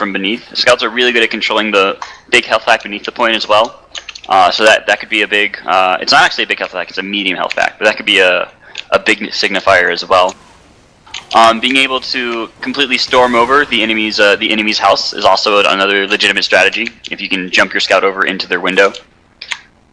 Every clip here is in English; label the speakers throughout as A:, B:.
A: from beneath. Scouts are really good at controlling the big health pack beneath the point as well. So that could be a big. It's not actually a big health pack; it's a medium health pack, but that could be a big signifier as well. Being able to completely storm over the enemy's house is also another legitimate strategy. If you can jump your scout over into their window,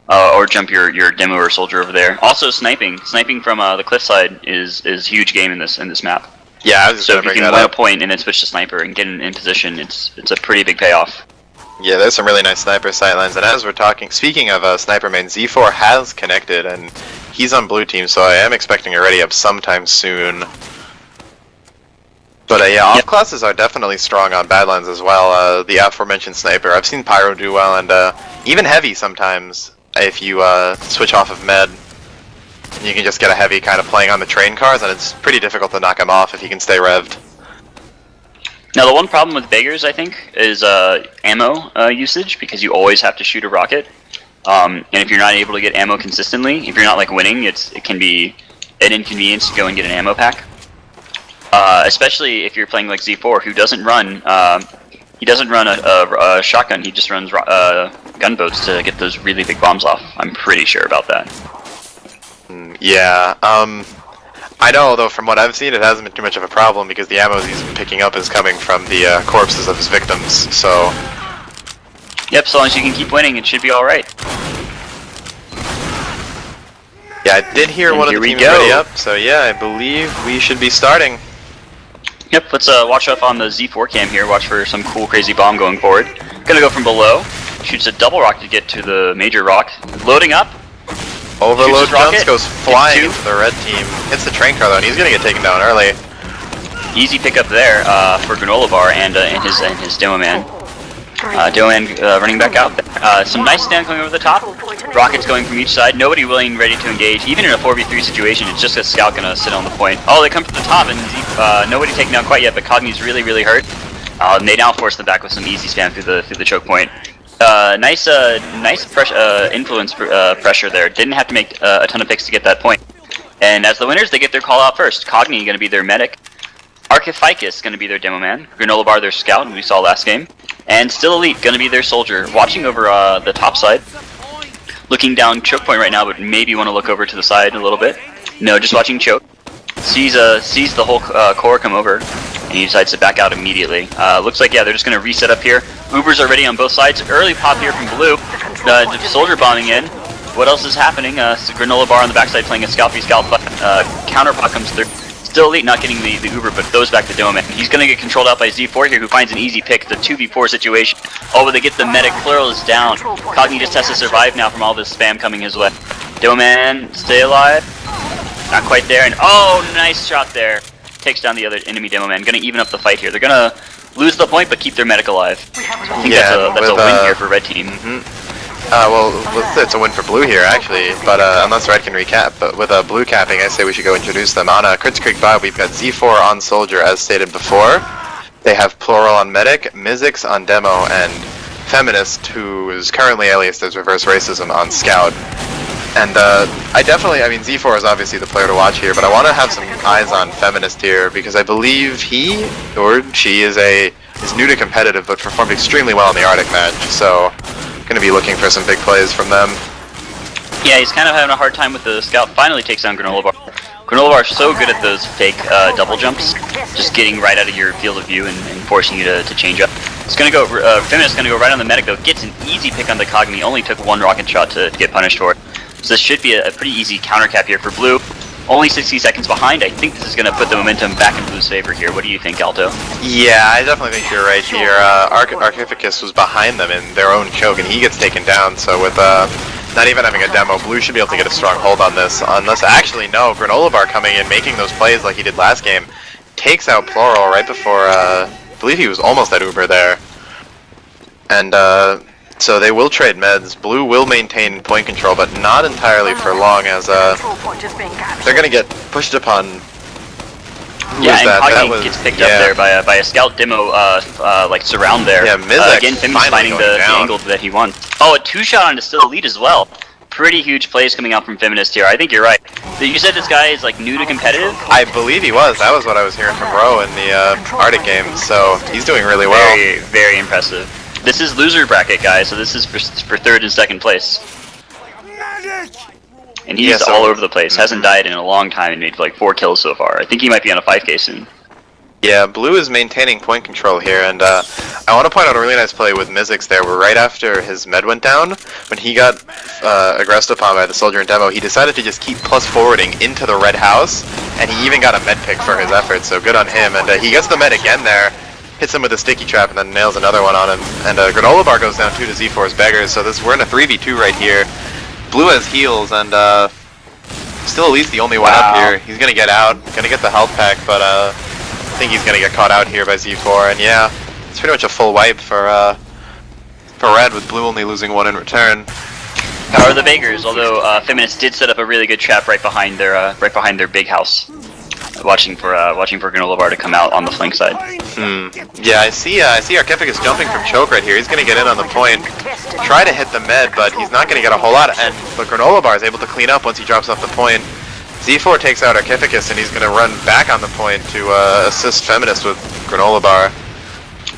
A: or jump your demo or soldier over there. Also, sniping from the cliffside is a huge game in this map.
B: Yeah, I was just
A: so if you can win a point and then switch to sniper and get in position, it's a pretty big payoff.
B: Yeah, there's some really nice sniper sightlines, and as we're talking, speaking of sniper main, Z4 has connected, and he's on blue team, so I am expecting a ready up sometime soon. But yeah, off classes are definitely strong on Badlands as well. The aforementioned sniper, I've seen Pyro do well, and even heavy sometimes if you switch off of med. You can just get a heavy kind of playing on the train cars, and it's pretty difficult to knock him off if he can stay revved.
A: Now the one problem with Beggars, I think, is ammo usage, because you always have to shoot a rocket. And if you're not able to get ammo consistently, if you're not like winning, it can be an inconvenience to go and get an ammo pack. Especially if you're playing like Z4, who doesn't run, he doesn't run a shotgun, he just runs gunboats to get those really big bombs off. I'm pretty sure about that.
B: Yeah, I know, though, from what I've seen, it hasn't been too much of a problem because the ammo he's been picking up is coming from the corpses of his victims, so...
A: Yep, so long as you can keep winning, it should be alright.
B: Yeah, I did hear one of the teams ready up, so yeah, I believe we should be starting.
A: Yep, let's watch up on the Z4 cam here, watch for some cool, crazy bomb going forward. Gonna go from below, shoots a double rock to get to the major rock, loading up.
B: Overload jumps, goes flying into the red team. Hits the train car though, and he's gonna get taken down early.
A: Easy pickup there for Granola Bar and his Demo Man. Demo Man running back out there. Some nice stand coming over the top. Rockets going from each side. Nobody willing, ready to engage. Even in a 4v3 situation, it's just a scout gonna sit on the point. Oh, they come from the top, and nobody taken down quite yet, but Cogni's really, really hurt. They now force them back with some easy spam through the choke point. Nice influence pressure there. Didn't have to make a ton of picks to get that point. And as the winners, they get their call out first. Cogni going to be their medic. Archificus going to be their demo man. Granola Bar their scout, and we saw last game. And Still Elite going to be their soldier. Watching over the top side. Looking down choke point right now, but maybe want to look over to the side a little bit. No, just watching choke. Sees the whole core come over, and he decides to back out immediately. Looks like, yeah, they're just going to reset up here. Ubers are ready on both sides. Early pop here from Blue. Soldier bombing in. What else is happening? Granola Bar on the backside playing a scalp v scalp, but counter pop comes through. Still Elite not getting the Uber, but throws back to Dome. He's going to get controlled out by Z4 here, who finds an easy pick. It's a 2v4 situation. Oh, but they get the medic. Plural is down. Cogni just has to survive now from all this spam coming his way. Dome, stay alive. Not quite there, and oh, nice shot there. Takes down the other enemy Demo Man. Gonna even up the fight here. They're gonna lose the point, but keep their medic alive. So I think that's a win here for red team.
B: Well, it's a win for blue here, actually, but unless red can recap. But with blue capping, I say we should go introduce them. On Kritzkrieg Bop, we've got Z4 on soldier, as stated before. They have Plural on medic, Mizzix on demo, and Feminist, who is currently aliased as Reverse Racism, on scout. And I mean, Z4 is obviously the player to watch here, but I want to have some eyes on Feminist here, because I believe he or she is new to competitive, but performed extremely well in the Arctic match, so going to be looking for some big plays from them.
A: Yeah, he's kind of having a hard time with the scout. Finally takes down Granola Bar. Granola Bar is so good at those fake double jumps, just getting right out of your field of view and forcing you to change up. It's going to go, Feminist is going to go right on the medic though, gets an easy pick on the Cogni, only took one rocket shot to get punished for it. So this should be a pretty easy counter cap here for Blue. Only 60 seconds behind. I think this is going to put the momentum back in Blue's favor here. What do you think, Alto?
B: Yeah, I definitely think you're right here. Archificus was behind them in their own choke, and he gets taken down. So with not even having a demo, Blue should be able to get a strong hold on this. Unless, actually, no, Granola Bar coming in, making those plays like he did last game, takes out Plural right before, I believe he was almost at Uber there. And, so they will trade meds. Blue will maintain point control, but not entirely for long, as they're going to get pushed upon.
A: Yeah, and Cogni gets picked up there by a scout demo, like surround there.
B: Yeah, Mizzix
A: again, Femi's finding the angle that he wants. Oh, a 2-shot on to Still Elite as well. pretty huge plays coming out from Feminist here. I think you're right. You said this guy is like new to competitive?
B: I believe he was. That was what I was hearing from Ro in the Arctic games, so he's doing really well.
A: Very, very impressive. This is loser bracket, guys, so this is for third and second place. And he's all over the place. Hasn't died in a long time and made like 4 kills so far. I think he might be on a 5K soon.
B: Yeah, Blue is maintaining point control here, and I want to point out a really nice play with Mizzix there, where right after his med went down, when he got aggressed upon by the soldier in demo, he decided to just keep plus forwarding into the red house, and he even got a med pick for his efforts, so good on him. And he gets the med again there, hits him with a sticky trap, and then nails another one on him. And Granola Bar goes down 2 to Z4's Beggars, so we're in a 3v2 right here. Blue has heals, and still at least the only one up here. He's going to get out, going to get the health pack, but I think he's gonna get caught out here by Z4, and yeah, it's pretty much a full wipe for Red, with Blue only losing 1 in return.
A: Power of the Beggars, although Feminist did set up a really good trap right behind their big house, watching for Granola Bar to come out on the flank side.
B: Yeah, I see Archificus jumping from choke right here. He's gonna get in on the point, try to hit the med, but he's not gonna get a whole lot. But Granola Bar is able to clean up once he drops off the point. Z4 takes out Archificus, and he's going to run back on the point to assist Feminist with Granola Bar.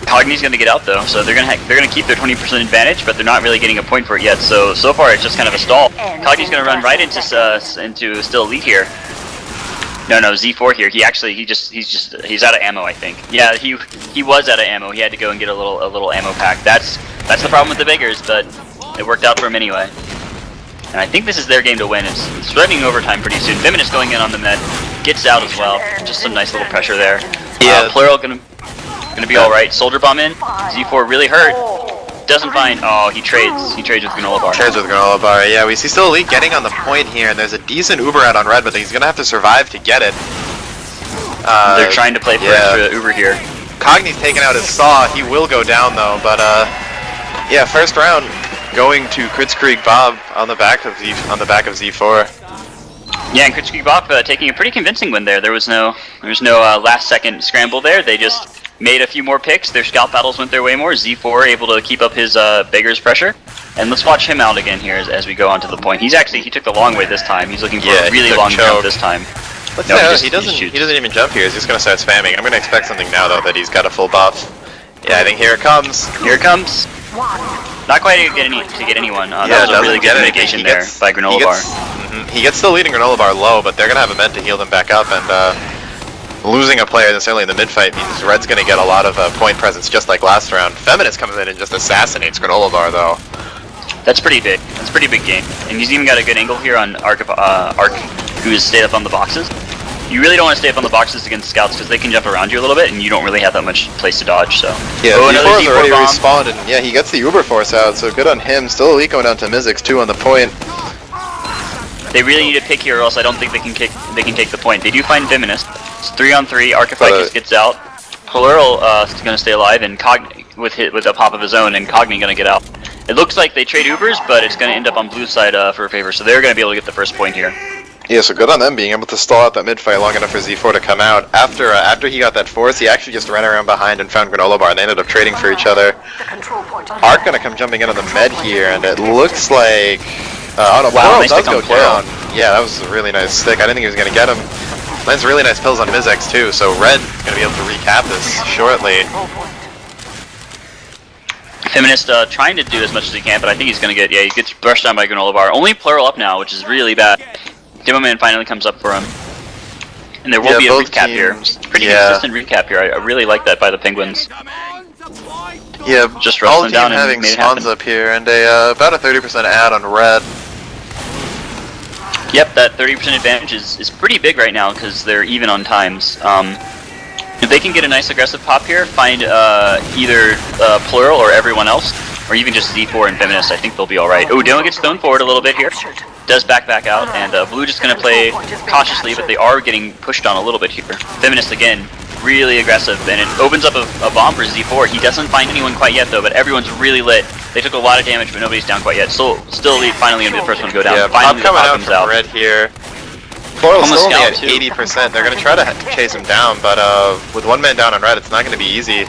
A: Cogni's going to get out though, so they're going to keep their 20% advantage, but they're not really getting a point for it yet. So far it's just kind of a stall. Cogni's going to run right into still elite here. No, Z4 here. He's out of ammo, I think. Yeah, he was out of ammo. He had to go and get a little ammo pack. That's the problem with the Beggars, but it worked out for him anyway. And I think this is their game to win. It's threatening overtime pretty soon. Feminist going in on the med, gets out as well. Just some nice little pressure there.
B: Yeah.
A: Plural gonna be all right. Soldier bomb in. Z4 really hurt. Doesn't find. Oh, he trades. He trades with Granola Bar.
B: Trades with Granola Bar. Yeah, we see still Elite getting on the point here, and there's a decent Uber out on Red, but he's gonna have to survive to get it.
A: They're trying to play for extra Uber here.
B: Cogni's taking out his saw. He will go down though, but yeah, first round going to Kritzkrieg Bop on the back of Z4.
A: Yeah, and Kritzkrieg Bop taking a pretty convincing win there. There was no last second scramble there. They just made a few more picks. Their scout battles went their way more. Z4 able to keep up his Beggars pressure. And let's watch him out again here as we go on to the point. He took the long way this time. He's looking for a really long jump this time.
B: He doesn't even jump here. He's just gonna start spamming. I'm gonna expect something now though, that he's got a full buff. Yeah, I think here it comes.
A: Here it comes. Not quite to get anyone. That was a really good mitigation there by Granola Bar.
B: He gets still leading Granola Bar low, but they're gonna have a med to heal them back up, and losing a player necessarily in the mid fight means Red's gonna get a lot of point presence, just like last round. Feminist comes in and just assassinates Granola Bar though.
A: That's pretty big. That's a pretty big game, and he's even got a good angle here on Arc, who has stayed up on the boxes. You really don't want to stay up on the boxes against scouts because they can jump around you a little bit, and you don't really have that much place to dodge. So
B: yeah, Z4's already respawned, and yeah, he gets the Uber Force out, so good on him. Still Elite going down to Mizzix 2 on the point.
A: They really need a pick here, or else I don't think they can take the point. They do find Feminist. It's 3-on-3. Archificus gets out. Plural is going to stay alive, and Cogni with a pop of his own, and Cogni going to get out. It looks like they trade Ubers, but it's going to end up on blue side for a favor, so they're going to be able to get the first point here.
B: Yeah, so good on them being able to stall out that mid fight long enough for Z4 to come out. After he got that force, he actually just ran around behind and found Granola Bar, and they ended up trading for each other. Arc gonna come jumping in on the med here, and it looks like Plural does go down. Yeah, that was a really nice stick. I didn't think he was gonna get him. Lands really nice pills on Mizzix too, so Red gonna be able to recap this shortly.
A: Feminist trying to do as much as he can, but I think he's gonna he gets brushed down by Granola Bar. Only Plural up now, which is really bad. Demo Man finally comes up for him. And there will be a recap here. Pretty consistent recap here. I really like that by the Penguins.
B: Yeah,
A: just wrestling down and
B: having
A: made it
B: spawns
A: happen.
B: up here, and about a 30% add on Red.
A: Yep, that 30% advantage is pretty big right now because they're even on times. If they can get a nice aggressive pop here, find either Plural or everyone else, or even just Z4 and Feminist, I think they'll be alright. Oh, Dylan gets thrown forward a little bit here. Does back out, and Blue just going to play cautiously, but they are getting pushed on a little bit here. Feminist again, really aggressive, and it opens up a bomb for Z4. He doesn't find anyone quite yet though, but everyone's really lit. They took a lot of damage, but nobody's down quite yet. Still finally going to be the first one to go down.
B: Yeah,
A: finally
B: coming out from Red here. Plural's still only at 80%. They're going to try to chase him down, but with one man down on Red, it's not going to be easy.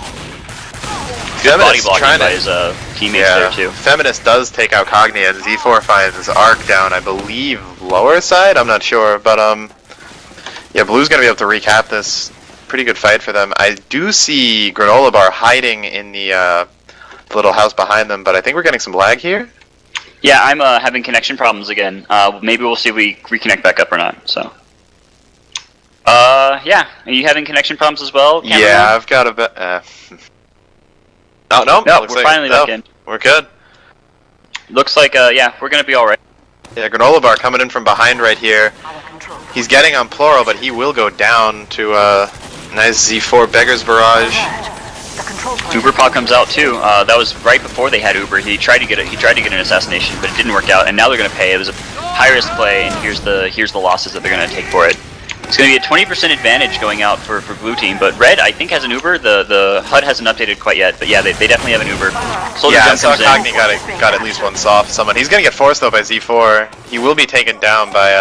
A: Good body
B: Feminist
A: blocking
B: trying
A: by
B: to-
A: his teammates there too.
B: Feminist does take out Cogni, and Z4 finds Arc down, I believe, lower side? I'm not sure, but yeah, Blue's gonna be able to recap this. Pretty good fight for them. I do see Granola Bar hiding in the little house behind them, but I think we're getting some lag here.
A: Yeah, I'm having connection problems again. Maybe we'll see if we reconnect back up or not. So. Yeah. Are you having connection problems as well, Cameraman?
B: Yeah, I've got a bit. No,
A: No,
B: looks
A: we're
B: like-
A: finally
B: no,
A: back in.
B: We're good.
A: Looks like, yeah, we're gonna be alright.
B: Yeah, Granola Bar coming in from behind right here. He's getting on Plural, but he will go down to nice Z4 Beggar's Barrage.
A: Uber Pod comes out too. That was right before they had Uber. He tried to get an assassination, but it didn't work out. And now they're gonna pay. It was a high risk play, and here's the losses that they're gonna take for it. It's gonna be a 20% advantage going out for blue team, but red I think has an Uber. The HUD hasn't updated quite yet, but yeah, they definitely have an Uber. Soldier
B: Yeah, I
A: Jump
B: saw
A: comes in.
B: Cogni got at least one soft someone. He's gonna get forced though by Z4. He will be taken down by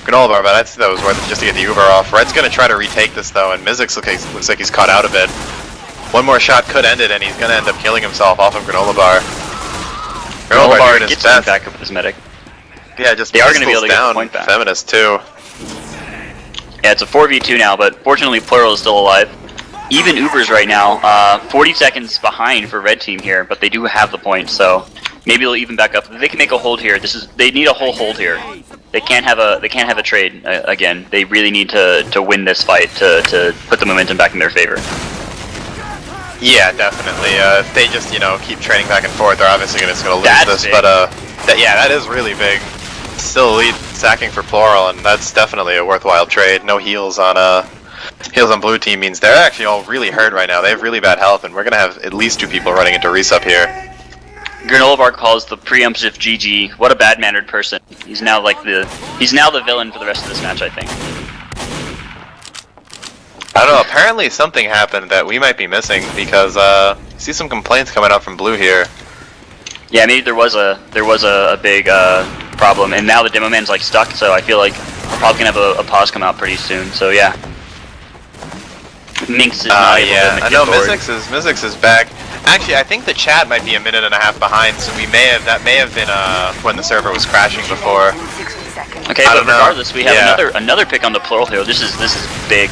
B: Granola Bar, but I'd say that was worth it just to get the Uber off. Red's gonna try to retake this though, and Mizzix looks like he's caught out of it. One more shot could end it, and he's gonna end up killing himself off of Granola Bar.
A: Granola Bar
B: doing his
A: gets him
B: best.
A: back up with his medic.
B: Yeah, just
A: They are gonna be able to
B: pistols
A: get the
B: down
A: point back.
B: Feminist too.
A: Yeah, it's a 4v2 now, but fortunately Plural is still alive. Even Uber's right now, 40 seconds behind for red team here, but they do have the point, so maybe they'll even back up. They can make a hold here. They need a whole hold here. They can't have a trade again. They really need to win this fight to put the momentum back in their favor.
B: Yeah, definitely. If they just, keep trading back and forth, they're obviously just gonna lose
A: That's
B: this.
A: big.
B: But that is really big. Still lead sacking for Plural, and that's definitely a worthwhile trade. No heals on blue team means they're actually all really hurt right now. They have really bad health, and we're gonna have at least 2 people running into resup here.
A: Granola Bar calls the preemptive GG. What a bad-mannered person. He's now the villain for the rest of this match, I think.
B: I don't know. Apparently something happened that we might be missing because I see some complaints coming out from blue here.
A: Yeah, maybe there was a big problem, and now the demo man's like stuck. So I feel like we're probably gonna have a pause come out pretty soon. So yeah, Minx is not able
B: yeah,
A: to
B: I
A: get
B: know
A: forward.
B: Mizzix is back. Actually, I think the chat might be a minute and a half behind, so that may have been when the server was crashing before.
A: Okay,
B: I
A: but
B: don't know.
A: regardless, we have
B: Yeah.
A: another pick on the Plural here. This is big.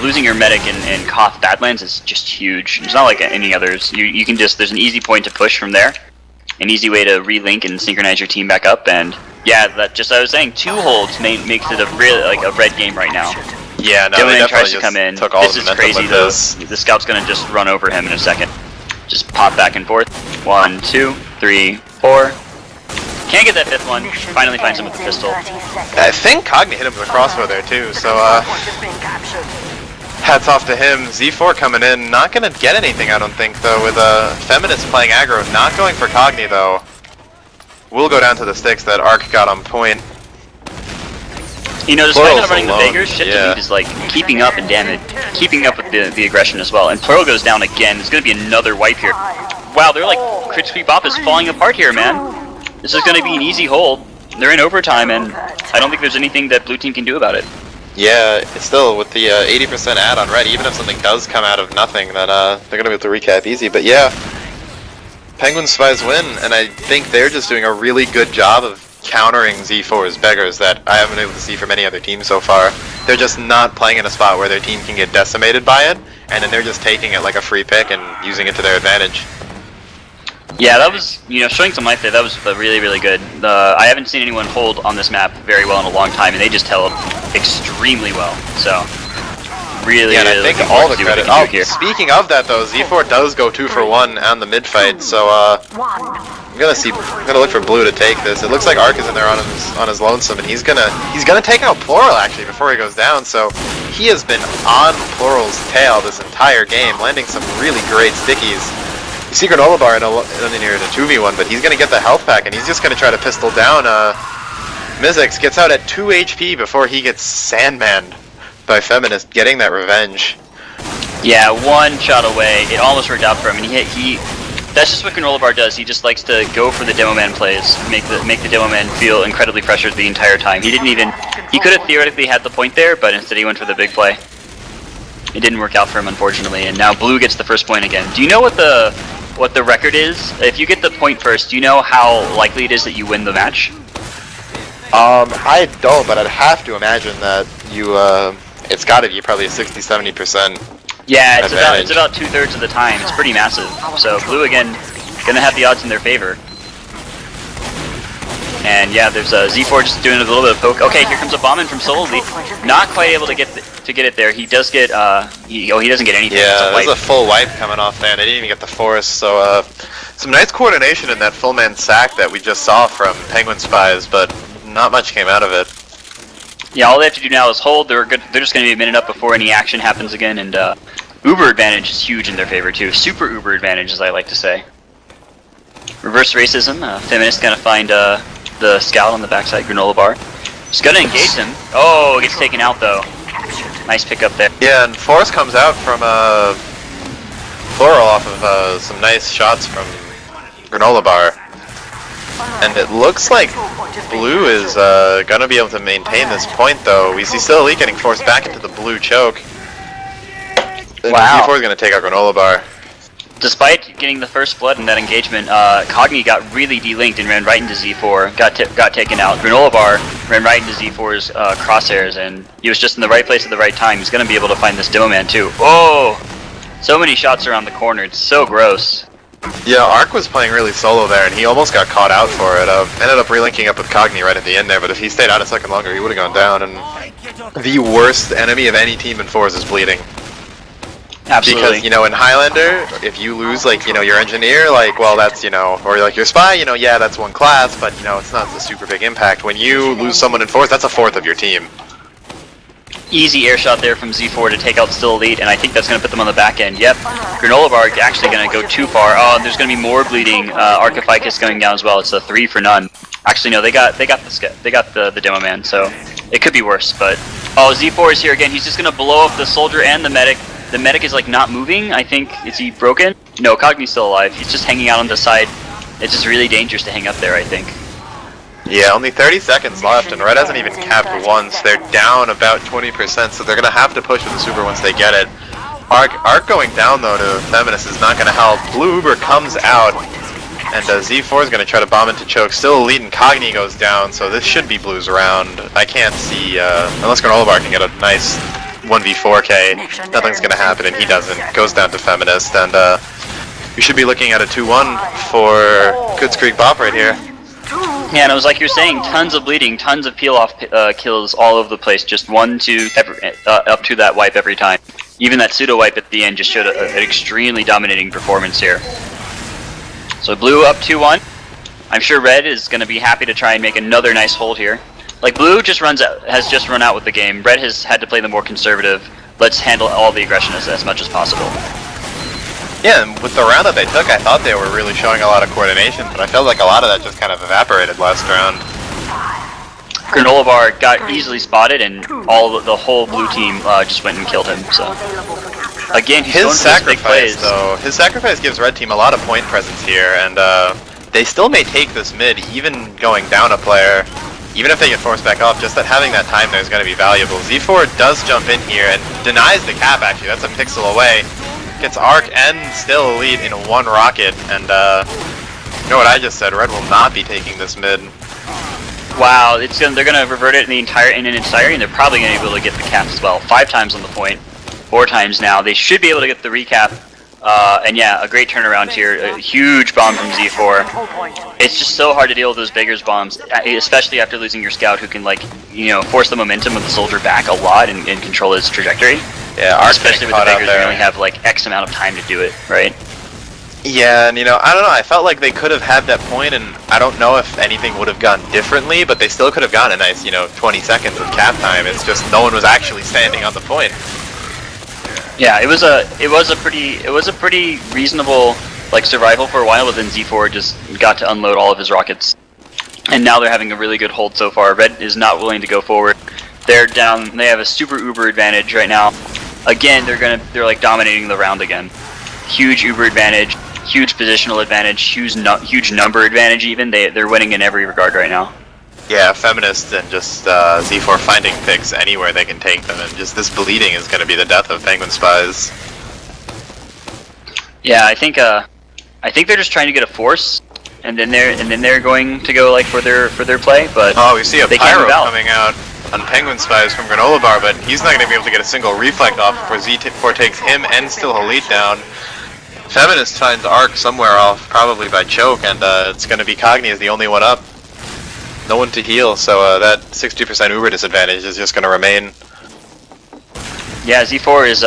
A: Losing your medic in KoTH Badlands is just huge. It's not like any others. You can just, there's an easy point to push from there, an easy way to relink and synchronize your team back up, and yeah, that just I was saying 2 holds makes it a really a red game right now.
B: Yeah, no,
A: Demo
B: they
A: man
B: definitely
A: tries to
B: just
A: come in.
B: took all
A: This
B: the
A: is
B: momentum
A: crazy
B: with
A: though.
B: this.
A: The scout's gonna just run over him in a second. Just pop back and forth. 1, 2, 3, 4. Can't get that 5th one. Finally finds him with the pistol.
B: I think Cogni hit him with a crossbow there too, so hats off to him. Z4 coming in, not gonna get anything I don't think though, with Feminist playing aggro, not going for Cogni though. We'll go down to the sticks that Arc got on point.
A: You know, despite
B: Plural's
A: not running the
B: alone,
A: Beggars, Ship to
B: yeah.
A: Lead is like keeping up in damage, keeping up with the aggression as well. And Plural goes down again. There's gonna be another wipe here. Wow, they're like, Kritzkrieg Bop is falling apart here, man. This is gonna be an easy hold. They're in overtime, and I don't think there's anything that blue team can do about it.
B: Yeah, it's still with the 80% add on red, even if something does come out of nothing, then they're gonna be able to recap easy. But yeah, Penguin Spies win, and I think they're just doing a really good job of countering Z4's Beggars that I haven't been able to see from any other team so far. They're just not playing in a spot where their team can get decimated by it, and then they're just taking it like a free pick and using it to their advantage.
A: Yeah, that was, showing some life there. That was really, really good. I haven't seen anyone hold on this map very well in a long time, and they just held extremely well. So, really,
B: Yeah, and I
A: really
B: think
A: looking
B: all
A: forward
B: the
A: to see what they
B: credit.
A: can
B: Oh,
A: do here.
B: speaking of that though, Z4 does go 2 for 1 on the mid fight, so I'm gonna look for blue to take this. It looks like Arc is in there on his lonesome, and he's gonna take out Plural actually before he goes down. So he has been on Plural's tail this entire game, landing some really great stickies. You see Granola Bar in a 2v1, but he's gonna get the health pack, and he's just gonna try to pistol down. Mizzix gets out at 2 HP before he gets sandmaned by Feminist, getting that revenge.
A: Yeah, 1 shot away. It almost worked out for him, and he that's just what Granola Bar does. He just likes to go for the demo man plays, make the demo man feel incredibly pressured the entire time. He could have theoretically had the point there, but instead he went for the big play. it didn't work out for him, unfortunately, and now Blue gets the first point again. Do you know what the record is? If you get the point first, do you know how likely it is that you win the match?
B: I don't, but I'd have to imagine that you, it's gotta be probably a 60-70%.
A: Yeah, it's about 2/3 of the time. It's pretty massive. So Blue again, gonna have the odds in their favor. And yeah, there's Z4 just doing a little bit of poke. Okay, here comes a bomb in from Solely. Not quite able to get it there. He does get he doesn't get anything.
B: Yeah, there's a full wipe coming off there, and they didn't even get the force. So some nice coordination in that full man sack that we just saw from Penguin Spies, but not much came out of it.
A: Yeah, all they have to do now is hold. They're just going to be a minute up before any action happens again, and Uber advantage is huge in their favor too. Super Uber advantage, as I like to say. Reverse racism. Feminist going to find the scout on the backside, granola bar. He's going to engage him. Oh, gets taken out though. Nice pickup there.
B: Yeah, and Force comes out from Floral off of some nice shots from granola bar. And it looks like Blue is gonna be able to maintain this point though. We see still Elite getting forced back into the blue choke.
A: Wow.
B: Z4 is gonna take out granola bar.
A: Despite getting the first blood in that engagement, KoTH got really delinked and ran right into Z4, got taken out. Granola bar ran right into Z4's crosshairs, and he was just in the right place at the right time. He's going to be able to find this demo man too. Oh! So many shots around the corner, it's so gross.
B: Yeah, Arc was playing really solo there, and he almost got caught out for it. Ended up relinking up with KoTH right at the end there, but if he stayed out a second longer, he would have gone down, and the worst enemy of any team in Fours is bleeding.
A: Absolutely.
B: Because, you know, in Highlander, if you lose, like, you know, your engineer, like, well, that's, you know, or like your spy, you know, yeah, that's one class, but, you know, it's not a super big impact. When you lose someone in Fours, that's a fourth of your team.
A: Easy air shot there from Z4 to take out Still Elite, and I think that's going to put them on the back end. Yep, Granola Bar actually going to go too far. Oh, there's going to be more bleeding. Archificus going down as well. It's a 3 for none. Actually, no, they got the demo man, so it could be worse. But oh, Z4 is here again. He's just going to blow up the soldier and the medic. The medic is like not moving. I think is he broken? No, KoTH's still alive. He's just hanging out on the side. It's just really dangerous to hang up there, I think.
B: Yeah, only 30 seconds left, and Red hasn't even capped once. They're down about 20%, so they're going to have to push with the super once they get it. Arc going down, though, to Feminist is not going to help. Blue Uber comes out, and Z4 is going to try to bomb into choke. Still Elite and KoTH goes down, so this should be Blue's round. I can't see, unless Granola Bar can get a nice 1v4k, nothing's going to happen, and he doesn't. Goes down to Feminist, and we should be looking at a 2-1 for Kritzkrieg Bop right here.
A: Yeah, and it was like you're saying, tons of bleeding, tons of peel-off kills all over the place, just 1-2 up to that wipe every time. Even that pseudo-wipe at the end just showed an extremely dominating performance here. So Blue up 2-1. I'm sure Red is going to be happy to try and make another nice hold here. Like, Blue just has just run out with the game. Red has had to play the more conservative, let's handle all the aggression as much as possible.
B: Yeah, and with the round that they took, I thought they were really showing a lot of coordination, but I felt like a lot of that just kind of evaporated last round.
A: Granola Bar got easily spotted, and the whole blue team just went and killed him. So again, he's
B: his sacrifice, though, his sacrifice gives Red Team a lot of point presence here, and they still may take this mid, even going down a player. Even if they get forced back up, just that having that time there is going to be valuable. Z4 does jump in here and denies the cap, actually. That's a pixel away. Gets Arc and Still Elite in one rocket, and you know what I just said, Red will not be taking this mid.
A: Wow, they're gonna revert it in an entirety, and they're probably gonna be able to get the cap as well. 5 times on the point, 4 times now. They should be able to get the recap, and yeah, a great turnaround here. A huge bomb from Z4. It's just so hard to deal with those Beggars bombs, especially after losing your scout, who can, like, you know, force the momentum of the soldier back a lot and control his trajectory.
B: Yeah,
A: especially with the Beggars, you only have like X amount of time to do it, right?
B: Yeah, and you know, I don't know, I felt like they could have had that point, and I don't know if anything would have gone differently, but they still could have gotten a nice, you know, 20 seconds of cap time. It's just no one was actually standing on the point.
A: Yeah, it was a pretty reasonable, like, survival for a while, but then Z4 just got to unload all of his rockets. And now they're having a really good hold so far. Red is not willing to go forward. They're down, they have a super Uber advantage right now. Again, they're like dominating the round again. Huge Uber advantage, huge positional advantage, huge number advantage even. They're winning in every regard right now.
B: Yeah, Feminist and just Z4 finding picks anywhere they can take them, and just this bleeding is going to be the death of Penguin Spies.
A: Yeah, I think they're just trying to get a force, and then they're going to go like for their play. But
B: oh, we see a
A: they can't
B: Pyro
A: move out.
B: coming out on Penguin Spies from Granola Bar, but he's not going to be able to get a single reflect off before Z4 takes him and still Elite down. Feminist finds Arc somewhere off, probably by choke, and it's going to be Cogni as the only one up. No one to heal, so that 60% Uber disadvantage is just going to remain.
A: Yeah, Z4 is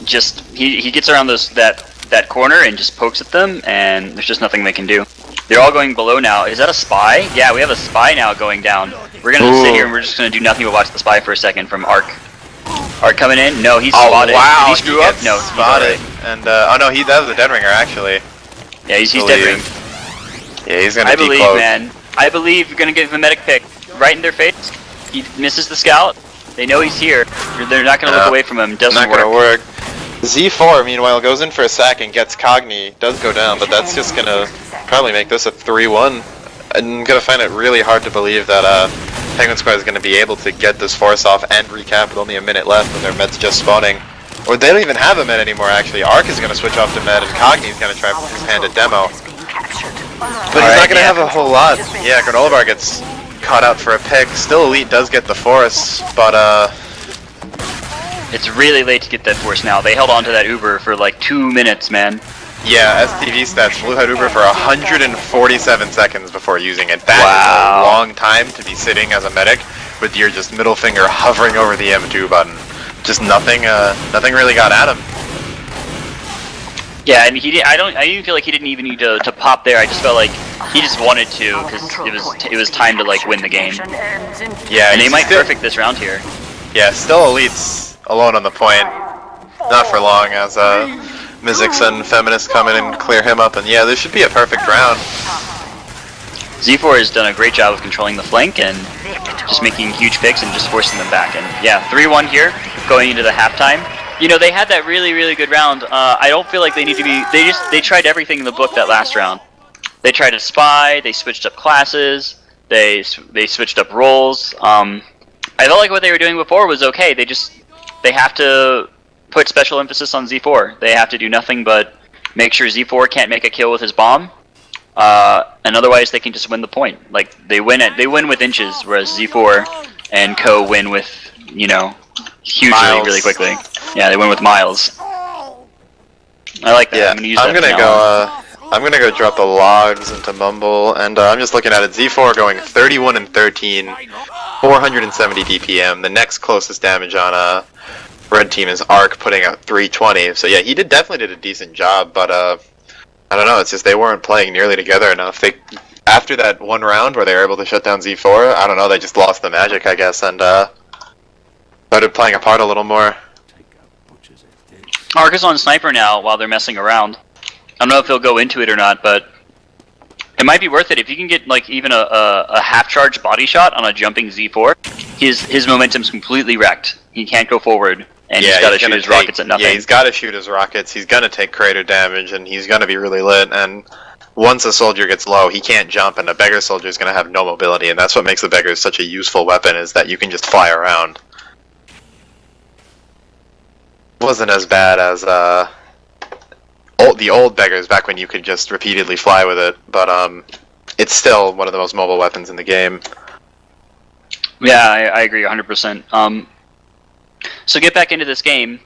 A: just he gets around that corner and just pokes at them, and there's just nothing they can do. They're all going below now. Is that a spy? Yeah, we have a spy now going down. We're gonna sit here and we're just gonna do nothing but watch the spy for a second from Arc. Arc coming in? No, he's spotted.
B: Wow,
A: Did he screw up? No,
B: spotted. And oh no, that was a dead ringer actually.
A: Yeah, he's dead ring.
B: Yeah, he's gonna.
A: I believe, man. I believe you're gonna give him a medic pick right in their face. He misses the scout. They know he's here. They're not gonna look away from him. Doesn't
B: not gonna work. Z4, meanwhile, goes in for a sack and gets Cogni. Does go down, but that's just gonna probably make this a 3-1. I'm gonna find it really hard to believe that Penguin Squad is gonna be able to get this force off and recap with only a minute left when their med's just spawning. Or they don't even have a med anymore, actually. Arc is gonna switch off to med, and Cogni's gonna try his hand at demo. But he's not gonna have a whole lot. Yeah, Granola Bar gets caught out for a pick. Still Elite does get the force, but
A: it's really late to get that force now. They held on to that Uber for like 2 minutes, man.
B: Yeah, STV stats. Blue had Uber for 147 seconds before using it. That
A: wow.
B: is a long time to be sitting as a medic with your just middle finger hovering over the M2 button. Just nothing really got at him.
A: Yeah, and I didn't feel like he didn't even need to pop there. I just felt like he just wanted to because it was time to like win the game.
B: Yeah,
A: and they might perfect this round here.
B: Yeah, still Elite's alone on the point. Not for long as Mizzix and Feminist come in and clear him up, and yeah, this should be a perfect round.
A: Z4 has done a great job of controlling the flank and just making huge picks and just forcing them back. And yeah, 3-1 here, going into the halftime. You know, they had that really good round. I don't feel like they need to be. They tried everything in the book that last round. They tried to spy. They switched up classes. They switched up roles. I felt like what they were doing before was okay. They have to put special emphasis on Z4. They have to do nothing but make sure Z4 can't make a kill with his bomb. And otherwise they can just win the point. Like they win with inches, whereas Z4 and Ko win with, you know, hugely,
B: miles.
A: Really quickly. Yeah, they win with miles. I like that.
B: Yeah,
A: I'm
B: gonna go drop the logs into Mumble, and I'm just looking at it. Z4 going 31 and 13, 470 DPM. The next closest damage on Red Team is Arc putting out 320. So yeah, he definitely did a decent job, but I don't know. It's just they weren't playing nearly together enough. After that one round where they were able to shut down Z4, I don't know. They just lost the magic, I guess, and started playing apart a little more.
A: Arc is on Sniper now while they're messing around. I don't know if he'll go into it or not, but it might be worth it if you can get like even a half-charge body shot on a jumping Z4. His momentum's completely wrecked. He can't go forward, and he's got to shoot his rockets at nothing.
B: Yeah, he's got to shoot his rockets. He's gonna take crater damage, and he's gonna be really lit. And once a soldier gets low, he can't jump, and a beggar soldier is gonna have no mobility. And that's what makes the beggar such a useful weapon, is that you can just fly around. Wasn't as bad as the old beggars back when you could just repeatedly fly with it, but it's still one of the most mobile weapons in the game.
A: Yeah, I agree 100%. So get back into this game.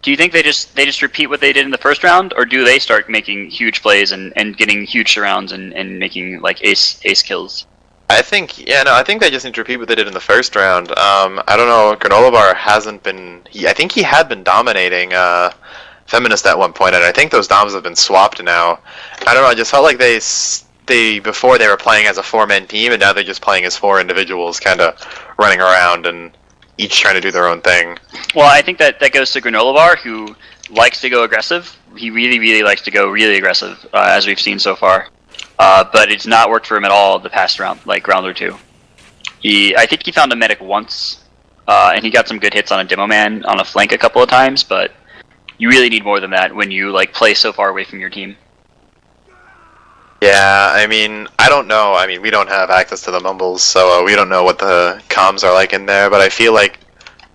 A: Do you think they just repeat what they did in the first round, or do they start making huge plays and getting huge surrounds and making like ace kills?
B: I think they just need to repeat what they did in the first round. I don't know, Granola Bar hasn't been... I think he had been dominating Feminist at one point, and I think those doms have been swapped now. I don't know, I just felt like before they were playing as a 4-man team, and now they're just playing as 4 individuals, kind of running around and each trying to do their own thing.
A: Well, I think that goes to Granola Bar, who likes to go aggressive. He really likes to go really aggressive, as we've seen so far. But it's not worked for him at all the past round, like round or two. I think he found a medic once, and he got some good hits on a demo man on a flank a couple of times, but you really need more than that when you like play so far away from your team.
B: Yeah, I mean, I don't know. I mean, we don't have access to the mumbles, so we don't know what the comms are like in there. But I feel like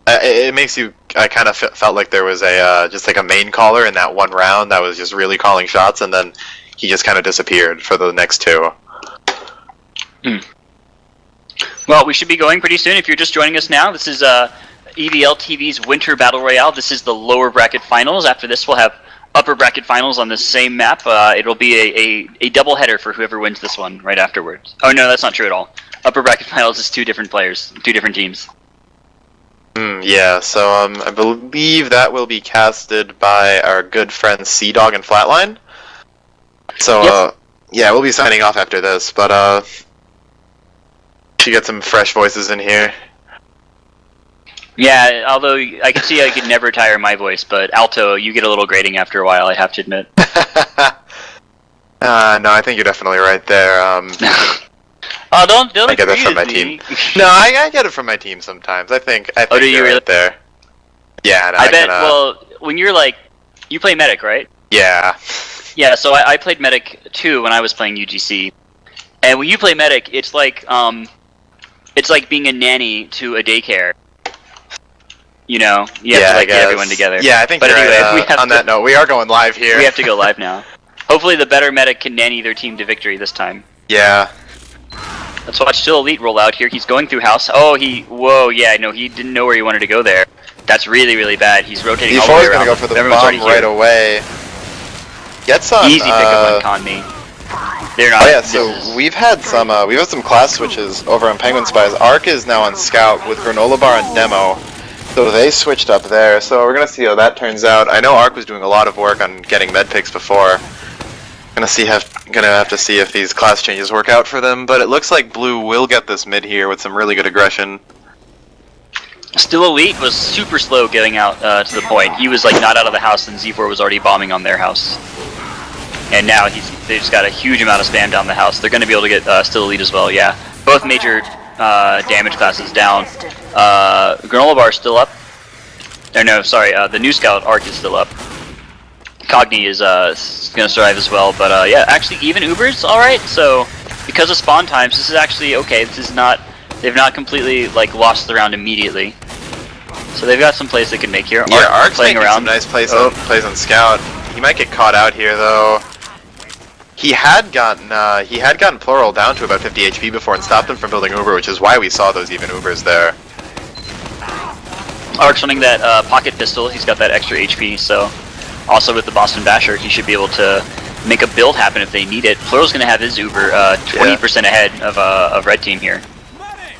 B: it makes you. I kind of felt like there was a just like a main caller in that one round that was just really calling shots, and then he just kind of disappeared for the next two.
A: Well, we should be going pretty soon. If you're just joining us now, this is EVL TV's Winter Battle Royale. This is the lower bracket finals. After this, we'll have upper bracket finals on the same map. It'll be a double header for whoever wins this one right afterwards. Oh no, that's not true at all. Upper bracket finals is 2 different players, 2 different teams.
B: Yeah, so I believe that will be casted by our good friends Sea Dog and Flatline. So yeah, we'll be signing off after this, but should get some fresh voices in here.
A: Yeah, although I can see I could never tire my voice, but alto, you get a little grating after a while, I have to admit.
B: No, I think you're definitely right there.
A: Oh, don't
B: I get it
A: agree
B: from my
A: with
B: team.
A: me.
B: No, I get it from my team sometimes. I think
A: Oh, do you
B: you're
A: really?
B: right there. Yeah, no,
A: I bet,
B: can,
A: well, when you're like, you play Medic, right?
B: yeah.
A: Yeah, so I played Medic too when I was playing UGC. And when you play Medic, it's like being a nanny to a daycare. You know, you have to like get everyone together.
B: Yeah, I think
A: but
B: you're
A: anyway,
B: right.
A: we have
B: on that note, we are going live here.
A: We have to go live now. Hopefully the better Medic can nanny their team to victory this time.
B: Yeah.
A: Let's watch Still Elite roll out here. He's going through house. Oh, whoa, yeah, no, he didn't know where he wanted to go there. That's really, really bad. He's rotating all the way
B: D4's
A: around.
B: gonna go for the
A: Everyone's
B: bomb
A: already here.
B: right away. Gets on.
A: Easy pickup on Conme. They're not.
B: Oh yeah, so we've had some class switches over on Penguin Spies. Arc is now on Scout with Granola Bar and Demo. So they switched up there. So we're gonna see how that turns out. I know Arc was doing a lot of work on getting med picks before. Gonna have to see if these class changes work out for them. But it looks like Blue will get this mid here with some really good aggression.
A: Still Elite was super slow getting out to the point. He was like not out of the house, and Z4 was already bombing on their house. And now they just got a huge amount of spam down the house. They're going to be able to get Still Elite as well. Yeah, both major damage classes down. Granola Bar is still up. Or no, sorry, the new Scout Arc is still up. Cogni is going to survive as well. But yeah, actually even Uber's all right. So because of spawn times, this is actually okay. This is not. They've not completely like lost the round immediately. So they've got some plays they can make here.
B: Yeah, Arc's
A: playing
B: making
A: around.
B: some nice plays on Scout. He might get caught out here though. He had gotten Plural down to about 50 HP before and stopped him from building Uber, which is why we saw those even Ubers there.
A: Arc's running that pocket pistol. He's got that extra HP. So also with the Boston Basher, he should be able to make a build happen if they need it. Plural's going to have his Uber 20% ahead of Red Team here.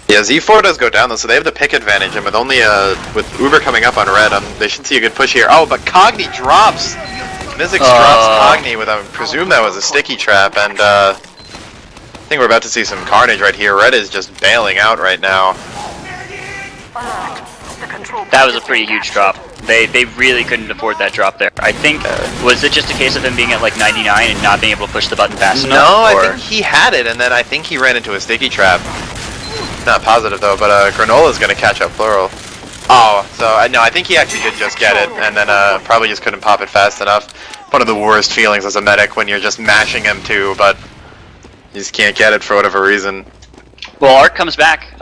B: Yeah, Z4 does go down though, so they have the pick advantage, and with only with Uber coming up on red, they should see a good push here. Oh, but Cogni drops! Mizzix drops Cogni with, I presume that was a sticky trap, and I think we're about to see some carnage right here. Red is just bailing out right now.
A: That was a pretty huge drop. They really couldn't afford that drop there. I think, was it just a case of him being at like 99 and not being able to push the button fast enough?
B: No, I think he had it, and then I think he ran into a sticky trap. Not positive though, but Granola's gonna catch up Plural. Oh, so no, I think he actually did just get it, and then probably just couldn't pop it fast enough. One of the worst feelings as a medic when you're just mashing M2, but you just can't get it for whatever reason.
A: Well, Arc comes back.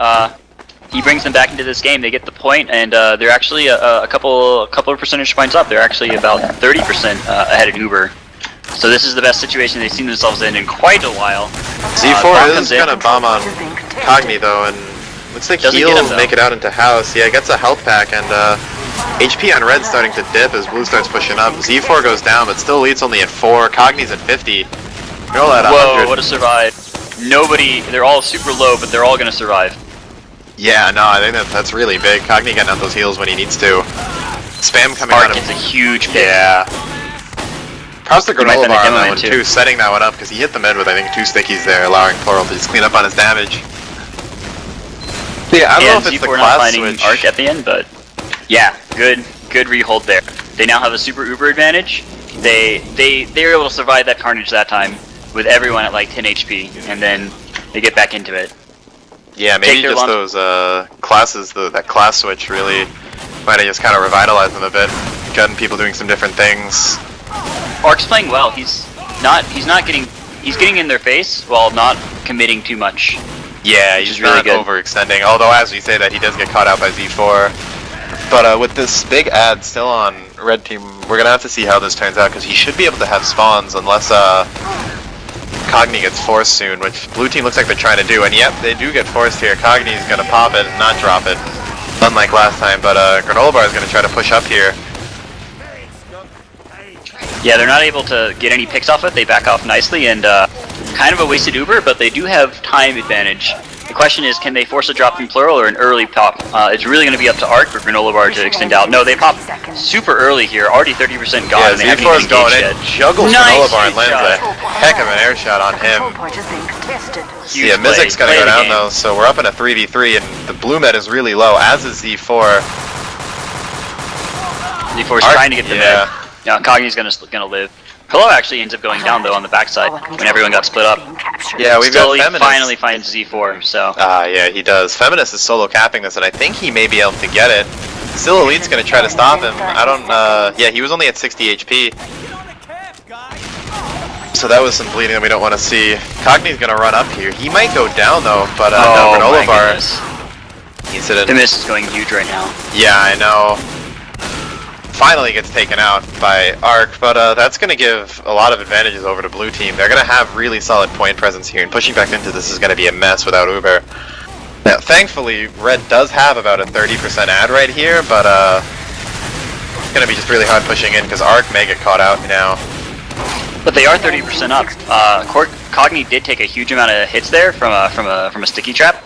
A: He brings them back into this game. They get the point, and they're actually a couple of percentage points up. They're actually about 30% ahead of Uber. So this is the best situation they've seen themselves in quite a while.
B: Z4 is gonna bomb on Cogni though, and looks like he'll make it out into house. Yeah, gets a health pack, and HP on red starting to dip as blue starts pushing up. Z4 goes down, but still leads only at 4. Cogni's at 50. They're all at 100.
A: Whoa, what a survive. Nobody, they're all super low, but they're all gonna survive.
B: Yeah, no, I think that's really big. Cogni getting out those heals when he needs to. Spam coming
A: Arc
B: out of
A: gets a huge pick.
B: Yeah. Props to Granola Bar on that one
A: too,
B: setting that one up, because he hit the mid with I think 2 stickies there, allowing Plural to just clean up on his damage. Yeah, I don't know if it's the class switch.
A: Arc at the end, but yeah, good rehold there. They now have a super Uber advantage. They were able to survive that carnage that time with everyone at like 10 HP, and then they get back into it.
B: Yeah, maybe just those classes, that class switch really might have just kind of revitalized them a bit, gotten people doing some different things.
A: Arc's playing well. He's not getting he's getting in their face while not committing too much.
B: Yeah,
A: Which
B: he's
A: is really
B: not
A: good.
B: overextending. Although, as we say that, he does get caught out by Z4. But with this big ad still on red team, we're gonna have to see how this turns out because he should be able to have spawns unless Cogni gets forced soon, which blue team looks like they're trying to do. And yep, they do get forced here. Cogni's gonna pop it and not drop it, unlike last time. But Granola Bar is gonna try to push up here.
A: Yeah, they're not able to get any picks off it. They back off nicely, and kind of a wasted Uber, but they do have time advantage. The question is, can they force a drop from Plural or an early pop? It's really going to be up to Arc for Granola Bar to extend out. No, they pop super early here, already 30% gone,
B: Yeah,
A: and they haven't
B: Z4
A: even
B: is going
A: engaged
B: in,
A: yet.
B: juggles
A: Nice
B: Granola Bar and lands
A: shot.
B: a heck of an air shot on him.
A: Huge
B: Yeah, Mizik's gonna
A: play
B: go
A: the
B: down
A: game.
B: though, so we're up in a 3v3, and the blue med is really low, as is Z4.
A: Z4's
B: Arc,
A: trying to get the
B: yeah.
A: mid. Yeah, Cogni's gonna live. Hello actually ends up going down though on the backside when everyone got split up.
B: Yeah, we've
A: Still,
B: got
A: he
B: Feminist.
A: finally finds Z4, so.
B: Yeah, he does. Feminist is solo capping this, and I think he may be able to get it. Still, Elite's gonna try to stop him. I don't, yeah, he was only at 60 HP. So that was some bleeding that we don't want to see. Cogni's gonna run up here. He might go down though, but no,
A: Oh
B: Granola
A: my
B: Bar.
A: goodness.
B: He's hit it.
A: The miss is going huge right now.
B: Yeah, I know. Finally gets taken out by Arc, but that's going to give a lot of advantages over to blue team. They're going to have really solid point presence here, and pushing back into this is going to be a mess without Uber. Now, thankfully, red does have about a 30% ad right here, but it's going to be just really hard pushing in because Arc may get caught out now.
A: But they are 30% up. Cogni did take a huge amount of hits there from a sticky trap,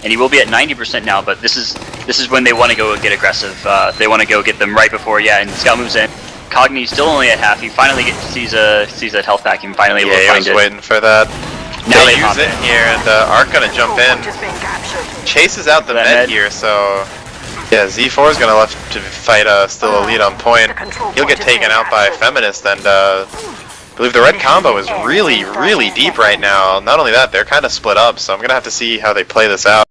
A: and he will be at 90% now. But this is when they want to go get aggressive. They want to go get them right before. Yeah, and Scout moves in. Cogni's still only at half. He finally sees that health pack and finally able to
B: Yeah, he
A: find
B: was
A: it.
B: waiting for that.
A: Now
B: They
A: they
B: use
A: pop
B: it
A: it.
B: here, and Arc gonna jump in. Chases out the
A: That
B: med
A: med.
B: here, so yeah, Z4 is gonna left to fight still Elite on point. He'll get taken out by Feminist, and I believe the red combo is really, really deep right now. Not only that, they're kind of split up, so I'm gonna have to see how they play this out.